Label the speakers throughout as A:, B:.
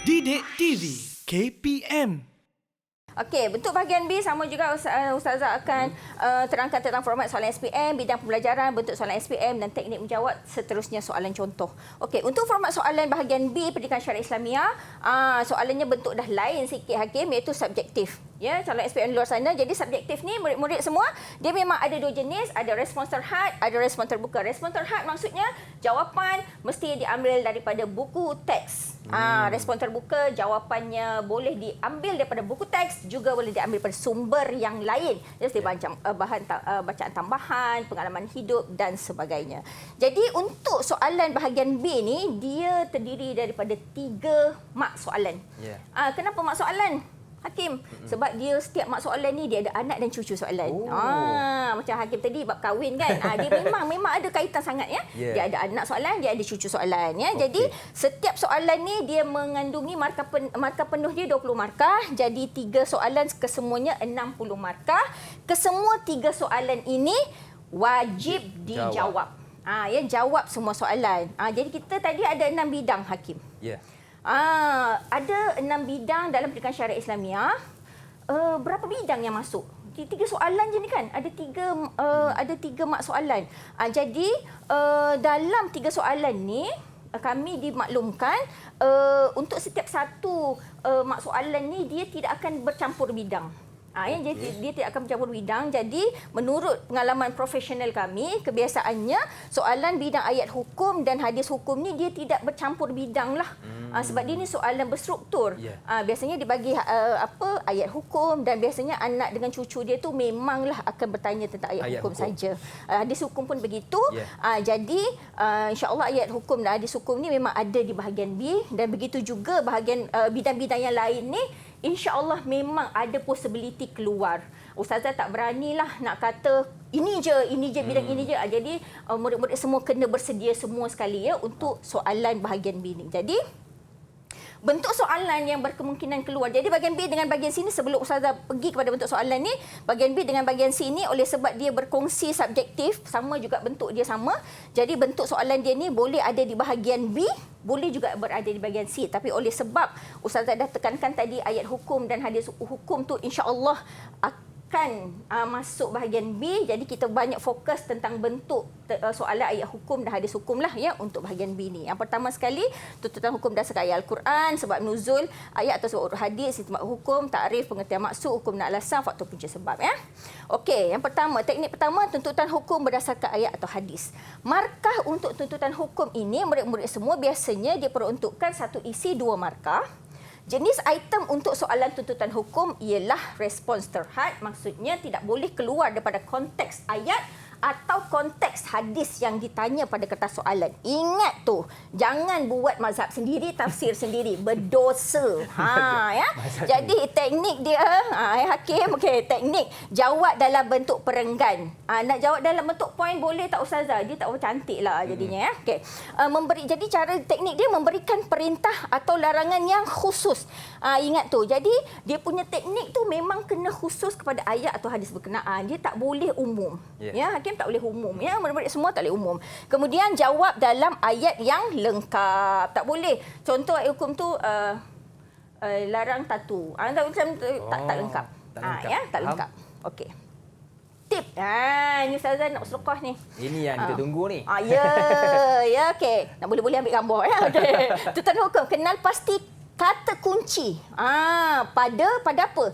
A: Didik TV KPM.
B: Okey, bentuk bahagian B sama juga Ustazah akan terangkan tentang format soalan SPM, bidang pembelajaran, bentuk soalan SPM dan teknik menjawab, seterusnya soalan contoh. Okey, untuk format soalan bahagian B Pendidikan Syariah Islamiah, soalannya bentuk dah lain sikit Hakim, iaitu subjektif. Ya, calon SPM di luar sana. Jadi subjektif ni murid-murid semua dia memang ada dua jenis, ada respons terhad, ada respons terbuka. Respons terhad maksudnya jawapan mesti diambil daripada buku teks. Respons terbuka jawapannya boleh diambil daripada buku teks, juga boleh diambil daripada sumber yang lain. Jadi bahan bacaan tambahan, pengalaman hidup dan sebagainya. Jadi untuk soalan bahagian B ni dia terdiri daripada 3 mak soalan. Kenapa mak soalan? Hakim, sebab dia setiap mak soalan ni dia ada anak dan cucu soalan. Macam Hakim tadi bab kahwin kan. Dia memang ada kaitan sangat ya. Dia ada anak soalan, dia ada cucu soalan ya. Jadi setiap soalan ni dia mengandungi markah penuh dia 20 markah. Jadi 3 soalan kesemuanya 60 markah. Kesemua 3 soalan ini wajib dijawab. Jawab semua soalan. Jadi kita tadi ada 6 bidang Hakim. Ada 6 bidang dalam pendidikan syariah Islamiah. Berapa bidang yang masuk? 3 soalan je ni kan. Ada 3 mak soalan. Jadi dalam 3 soalan ni kami dimaklumkan untuk setiap satu mak soalan ni dia tidak akan bercampur bidang. Dia tidak akan bercampur bidang. Jadi menurut pengalaman profesional kami, kebiasaannya soalan bidang ayat hukum dan hadis hukum ni dia tidak bercampur bidang lah. Sebab dia ni soalan berstruktur. Biasanya dibagi ayat hukum dan biasanya anak dengan cucu dia tu memanglah akan bertanya tentang ayat hukum saja. Hadis hukum pun begitu. Jadi insya-Allah ayat hukum dan hadis hukum ni memang ada di bahagian B, dan begitu juga bahagian bidang-bidang yang lain ni insya-Allah memang ada possibility keluar. Ustazah tak beranilah nak kata ini je bidang ini je. Jadi murid-murid semua kena bersedia semua sekali ya untuk soalan bahagian B ni. Jadi bentuk soalan yang berkemungkinan keluar. Jadi bahagian B dengan bahagian C ni, sebelum Ustazah pergi kepada bentuk soalan ni, bahagian B dengan bahagian C ni oleh sebab dia berkongsi subjektif, sama juga bentuk dia sama. Jadi bentuk soalan dia ni boleh ada di bahagian B, boleh juga berada di bahagian C. Tapi oleh sebab Ustazah dah tekankan tadi ayat hukum dan hadis hukum tu insya-Allah akan masuk bahagian B. Jadi kita banyak fokus tentang bentuk soalan ayat hukum dan hadis hukum lah ya untuk bahagian B ni. Yang pertama sekali, tuntutan hukum berdasarkan ayat Al-Quran, sebab nuzul ayat atau sebab urut hadis, istimbat hukum, takrif, pengertian maksud, hukum dan alasan, faktor punca sebab ya. Okey, yang pertama, teknik pertama tuntutan hukum berdasarkan ayat atau hadis. Markah untuk tuntutan hukum ini murid-murid semua biasanya dia peruntukkan satu isi 2 markah. Jenis item untuk soalan tuntutan hukum ialah respons terhad, maksudnya tidak boleh keluar daripada konteks ayat atau konteks hadis yang ditanya pada kertas soalan. Ingat tu, jangan buat mazhab sendiri, tafsir sendiri, berdosa. Ya. Jadi teknik dia, Hakim, teknik jawab dalam bentuk perenggan. Nak jawab dalam bentuk poin boleh tak Ustazah? Dia tak cantik lah jadinya ya. Jadi cara teknik dia memberikan perintah atau larangan yang khusus. Ingat tu. Jadi dia punya teknik tu memang kena khusus kepada ayat atau hadis berkenaan. Dia tak boleh umum. Ya, Hakim tak boleh umum ya, murid-murid semua tak boleh umum. Kemudian jawab dalam ayat yang lengkap. Tak boleh. Contoh ayat hukum tu larang tatu. Tak lengkap. Tak lengkap. Okey. Tip. Ni Ustazah nak sedekah ni.
C: Ini yang kita tunggu ni.
B: Ya, okey. Nak boleh-boleh ambil gambar ya. Okey. Tuntutan hukum, kenal pasti kata kunci. Pada apa?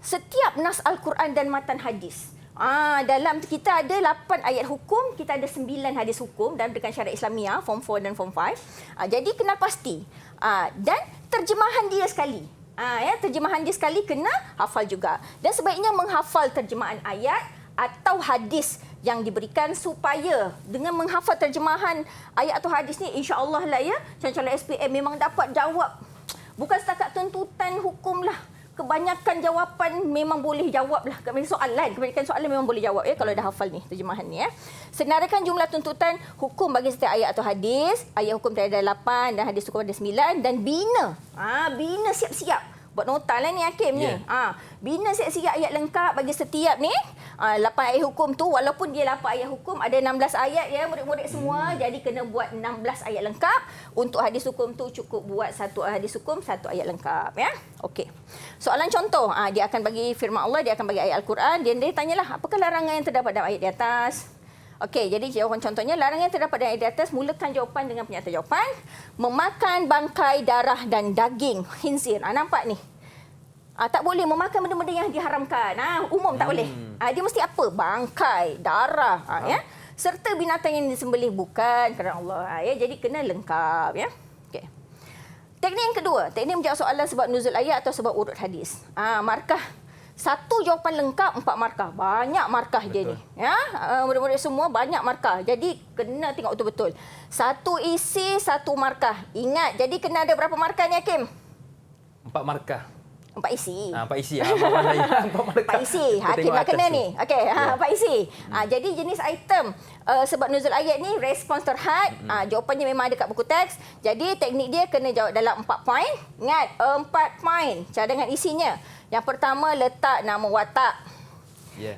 B: Setiap nas Al-Quran dan matan hadis. Dalam kita ada 8 ayat hukum, kita ada 9 hadis hukum dalam pendidikan syariah Islamiah form 4 dan form 5. Jadi kenal pasti. Dan terjemahan dia sekali. Terjemahan dia sekali kena hafal juga. Dan sebaiknya menghafal terjemahan ayat atau hadis yang diberikan, supaya dengan menghafal terjemahan ayat atau hadis ni insya-Allah lah ya, calon-calon SPM memang dapat jawab. Bukan setakat tuntutan hukum lah. Kebanyakan jawapan memang boleh jawab lah. Kebanyakan soalan memang boleh jawab ya kalau dah hafal ni terjemahan ni ya. Senarakan jumlah tuntutan hukum bagi setiap ayat atau hadis. Ayat hukum ada 8 dan hadis hukum ada 9, dan bina. Bina siap-siap Buat nota lah ni Hakim ni. Bina siap-siap ayat lengkap bagi setiap ni 8 ayat hukum tu, walaupun dia 8 ayat hukum ada 16 ayat ya murid-murid semua, jadi kena buat 16 ayat lengkap. Untuk hadis hukum tu cukup buat satu hadis hukum, satu ayat lengkap ya. Okey. Soalan contoh, dia akan bagi firman Allah, dia akan bagi ayat Al-Quran, dia tanyalah apakah larangan yang terdapat dalam ayat di atas. Okey, jadi jawapan contohnya, larangan yang terdapat dalam ayat di atas, mulakan jawapan dengan pernyataan jawapan. Memakan bangkai, darah dan daging khinzir. Nampak ni? Tak boleh memakan benda-benda yang diharamkan. Umum tak boleh. Dia mesti apa? Bangkai, darah, ya. Serta binatang yang disembelih bukan kerana Allah. Ya, jadi kena lengkap, ya. Okey. Teknik yang kedua, teknik menjawab soalan sebab nuzul ayat atau sebab urut hadis. Markah. Satu jawapan lengkap, 4 markah. Banyak markah dia ni. Ya, murid-murid semua banyak markah. Jadi kena tengok betul-betul. Satu isi, 1 markah. Ingat, jadi kena ada berapa markah ni Hakim?
C: 4 markah.
B: 4 isi.
C: 4 isi. 4
B: isi. Hakim nak kena ni. Okey, 4 isi. Jadi jenis item sebab nuzul ayat ni respons terhad. Jawapannya memang ada kat buku teks. Jadi teknik dia kena jawab dalam 4 poin. Ingat, 4 poin cadangan isinya. Yang pertama, letak nama watak.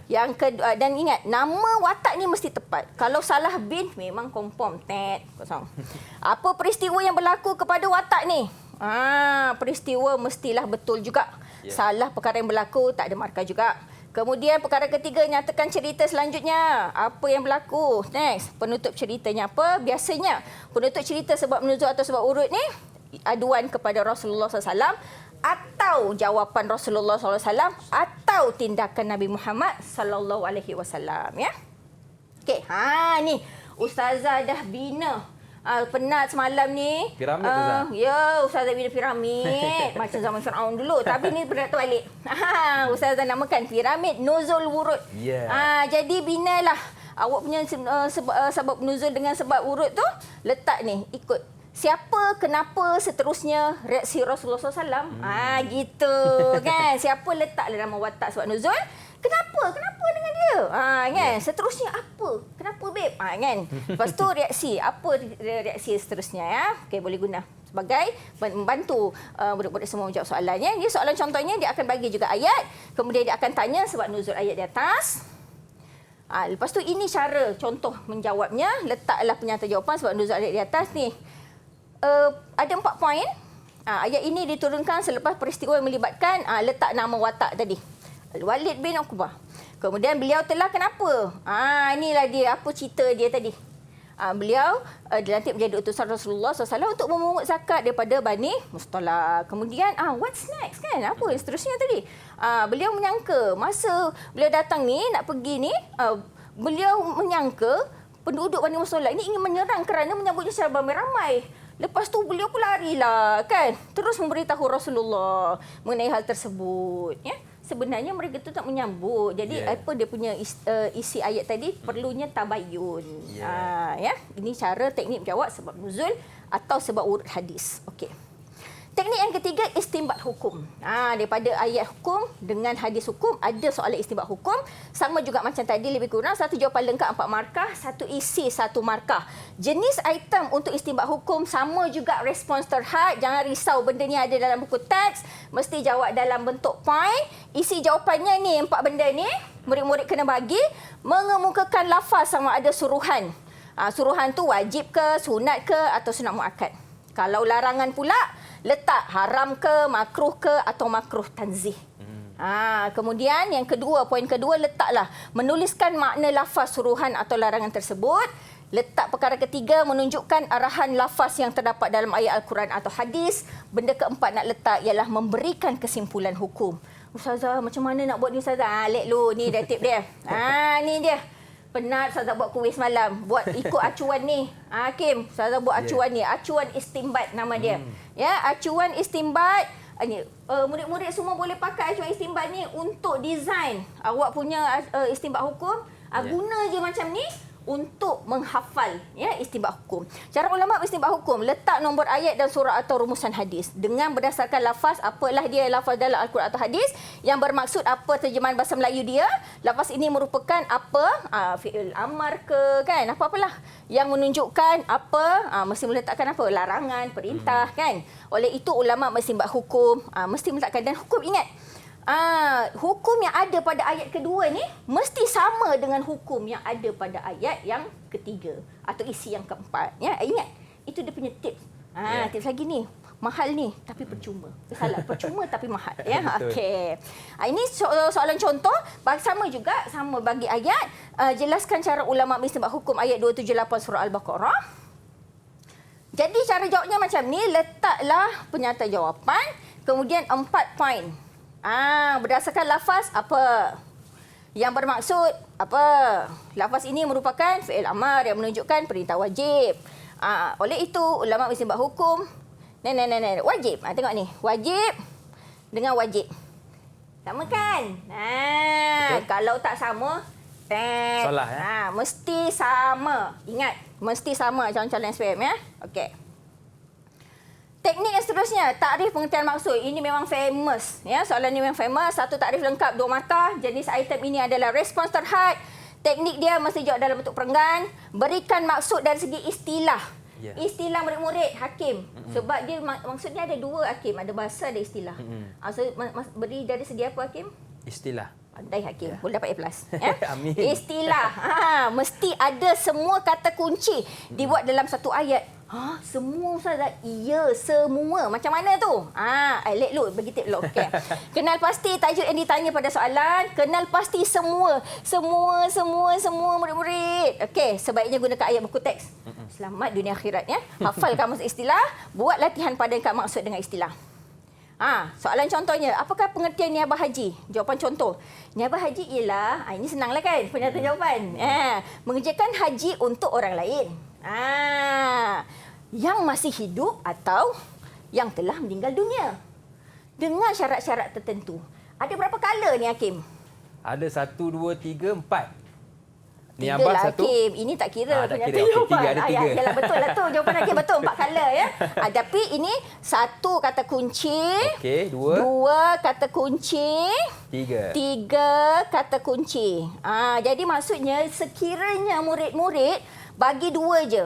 B: Yang kedua, dan ingat, nama watak ni mesti tepat. Kalau salah bin, memang confirm. Kosong. Apa peristiwa yang berlaku kepada watak ni? Peristiwa mestilah betul juga. Salah perkara yang berlaku, tak ada markah juga. Kemudian perkara ketiga, nyatakan cerita selanjutnya. Apa yang berlaku? Next, penutup ceritanya apa? Biasanya, penutup cerita sebab menuzul atau sebab urut ni, aduan kepada Rasulullah SAW, atau jawapan Rasulullah SAW, atau tindakan Nabi Muhammad SAW. Ya? Okey, ni Ustazah dah bina. Penat semalam ni.
C: Piramid Ustazah?
B: Ya, Ustazah bina piramid. Macam zaman Fir'aun dulu. Tapi ni penat terbalik. Ustazah namakan piramid nuzul wurud. Jadi binalah. Awak punya sebab nuzul dengan sebab urut tu, letak ni, ikut. Siapa, kenapa, seterusnya, reaksi Rasulullah SAW. Gitu kan. Siapa letaklah nama watak sebab nuzul. Kenapa dengan dia? Kan. Seterusnya apa? Kenapa babe? Kan. Lepas tu reaksi. Apa reaksi seterusnya ya? Okey, boleh guna sebagai membantu budak-budak semua menjawab soalannya. Ini soalan contohnya dia akan bagi juga ayat. Kemudian dia akan tanya sebab nuzul ayat di atas. Lepas tu ini cara contoh menjawabnya. Letaklah pernyataan jawapan sebab nuzul ayat di atas ni. Ada 4 poin. Ayat ini diturunkan selepas peristiwa yang melibatkan letak nama watak tadi. Walid bin Uqbah. Kemudian beliau telah kenapa? Inilah dia, apa cerita dia tadi. Beliau dilantik menjadi utusan Rasulullah SAW untuk memungut zakat daripada Bani Musthalaq. Kemudian, what's next kan? Apa yang seterusnya tadi? Beliau menyangka, masa beliau datang ni, nak pergi ni, beliau menyangka penduduk Bani Musthalaq ini ingin menyerang kerana menyambutnya secara ramai. Lepas tu beliau pun larilah kan. Terus memberitahu Rasulullah mengenai hal tersebut. Ya? Sebenarnya mereka tu tak menyambut. Jadi apa dia punya isi ayat tadi perlunya tabayyun. Ya? Ini cara teknik menjawab sebab nuzul atau sebab urut hadis. Okey. Teknik yang ketiga, istinbat hukum. Daripada ayat hukum dengan hadis hukum, ada soalan istinbat hukum. Sama juga macam tadi, lebih kurang satu jawapan lengkap 4 markah, satu isi 1 markah. Jenis item untuk istinbat hukum sama juga respons terhad. Jangan risau, benda ni ada dalam buku teks. Mesti jawab dalam bentuk poin. Isi jawapannya ni, 4 benda ni, murid-murid kena bagi. Mengemukakan lafaz sama ada suruhan. Suruhan tu wajib ke, sunat ke atau sunat muakkad. Kalau larangan pula, letak haram ke, makruh ke atau makruh tanzih. Kemudian yang kedua, poin kedua, letaklah menuliskan makna lafaz suruhan atau larangan tersebut. Letak perkara ketiga, menunjukkan arahan lafaz yang terdapat dalam ayat Al-Quran atau hadis. Benda keempat nak letak ialah memberikan kesimpulan hukum. Ustazah, macam mana nak buat ni Ustazah? Lek lu, ni dah tip dia. Ni dia. Penat Ustazah buat kuis malam. Buat ikut acuan ni. Hakim, Ustazah buat acuan ni. Acuan istinbat nama dia. Ya, acuan istinbat. Murid-murid semua boleh pakai acuan istinbat ni untuk design awak punya istinbat hukum. Guna je macam ni untuk menghafal ya istinbat hukum. Cara ulama istinbat hukum, letak nombor ayat dan surah atau rumusan hadis dengan berdasarkan lafaz, apalah dia lafaz dalam Al-Quran atau hadis yang bermaksud apa terjemahan bahasa Melayu dia. Lafaz ini merupakan apa? Fi'il amar ke kan? Apa-apalah yang menunjukkan apa? Mesti meletakkan apa? Larangan, perintah kan? Oleh itu ulama istinbat hukum mesti meletakkan, dan hukum ingat hukum yang ada pada ayat kedua ni mesti sama dengan hukum yang ada pada ayat yang ketiga atau isi yang keempat. Ya, ingat. Itu dia punya tips. Tips lagi ni. Mahal ni tapi percuma. Salah, percuma tapi mahal. Ya, okey. Ini soalan contoh, sama juga sama bagi ayat. Jelaskan cara ulama istinbat hukum ayat 278 surah Al-Baqarah. Jadi cara jawabnya macam ni, letaklah pernyataan jawapan, kemudian 4 poin. Berdasarkan lafaz apa yang bermaksud apa. Lafaz ini merupakan fi'il amar yang menunjukkan perintah wajib. Oleh itu ulama istinbat hukum wajib. Tengok ni, wajib dengan wajib. Sama kan? Kalau tak sama,
C: salah ya.
B: Mesti sama. Ingat, mesti sama calon-calon SPM ya. Okey. Teknik yang seterusnya, takrif pengertian maksud. Ini memang famous. Ya, soalan ini memang famous. Satu takrif lengkap, 2 markah. Jenis item ini adalah respons terhad. Teknik dia mesti jawab dalam bentuk perenggan. Berikan maksud dari segi istilah. Yeah. Istilah murid-murid, hakim. Sebab dia maksudnya ada 2 hakim. Ada bahasa, ada istilah. So, beri dari segi apa hakim?
C: Istilah.
B: Pandai hakim. Boleh dapat A+. Ya?
C: Amin.
B: Istilah. Mesti ada semua kata kunci dibuat dalam satu ayat. Semua Ustaz? Ya, semua. Macam mana tu? Let lu, bagi tip lu. Okay. Kenal pasti tajuk yang ditanya pada soalan. Kenal pasti semua. Semua murid-murid. Okey, sebaiknya gunakan ayat buku teks. Selamat dunia akhirat ya. Hafal kamus istilah, buat latihan padankan maksud dengan istilah. Soalan contohnya, apakah pengertian niabah haji? Jawapan contoh. Niabah haji ialah, ini senanglah kan pernyataan jawapan. Mengerjakan haji untuk orang lain. Yang masih hidup atau yang telah meninggal dunia. Dengan syarat-syarat tertentu. Ada berapa kala ni Hakim?
C: Ada 1, 2, 3, 4. Ni
B: 3
C: abang
B: lah,
C: 1.
B: Hakim. Ini tak kira
C: tak
B: pernyataan
C: kira. Okey,
B: jawapan.
C: 3 ada 3.
B: Yalah, betul lah tu. Jawapan Hakim betul. 4 kala ya. Tapi ini 1 kata kunci.
C: Okey, 2.
B: 2 kata kunci.
C: 3.
B: 3 kata kunci. Jadi maksudnya sekiranya murid-murid bagi 2 je.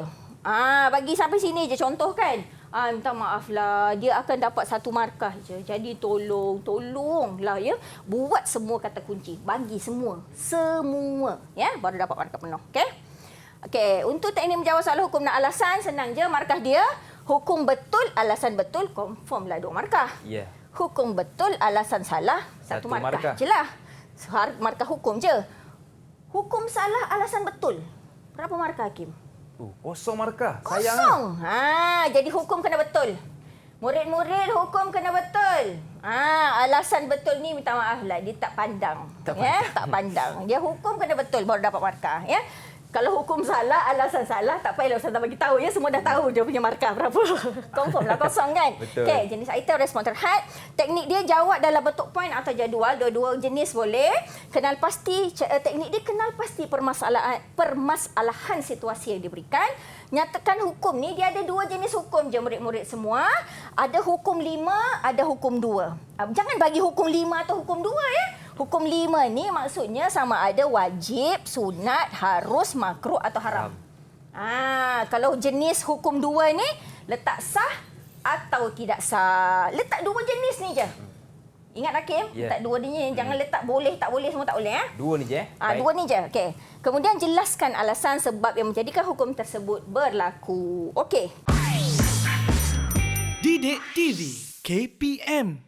B: Bagi sampai sini je contoh kan. Minta maaf lah, dia akan dapat 1 markah je. Jadi tolonglah ya. Buat semua kata kunci. Bagi semua. Semua. Ya, baru dapat markah penuh. Okey? Okey, untuk teknik menjawab soalan hukum dan alasan, senang je markah dia. Hukum betul, alasan betul, confirm lah 2 markah.
C: Ya.
B: Hukum betul, alasan salah, 1 markah. Jelah. Markah hukum je. Hukum salah, alasan betul. Berapa markah Hakim?
C: Kosong markah.
B: Kosong. Jadi hukum kena betul. Murid-murid hukum kena betul. Alasan betul ni minta maaf lah, dia tak pandang. Tak pandang. Dia hukum kena betul baru dapat markah ya. Kalau hukum salah, alasan salah, tak payahlah Ustaz bagi tahu ya. Semua dah tahu dia punya markah berapa. Confirm lah kosong kan?
C: Betul.
B: Okey, jenis item respon terhad. Teknik dia jawab dalam bentuk poin atau jadual. Dua-dua jenis boleh. Kenal pasti, teknik dia kenal pasti permasalahan situasi yang diberikan. Nyatakan hukum ni dia ada 2 jenis hukum je murid-murid semua. Ada hukum 5, ada hukum 2. Jangan bagi hukum 5 atau hukum 2 ya. Hukum 5 ni maksudnya sama ada wajib, sunat, harus, makruh atau haram. Kalau jenis hukum 2 ni letak sah atau tidak sah. Letak 2 jenis ni je. Ingat Hakim? Letak 2 ni, jangan letak boleh, tak boleh, semua tak boleh.
C: 2 ni je.
B: 2 ni je. Okey. Kemudian jelaskan alasan sebab yang menjadikan hukum tersebut berlaku. Okey.
A: Didik TV KPM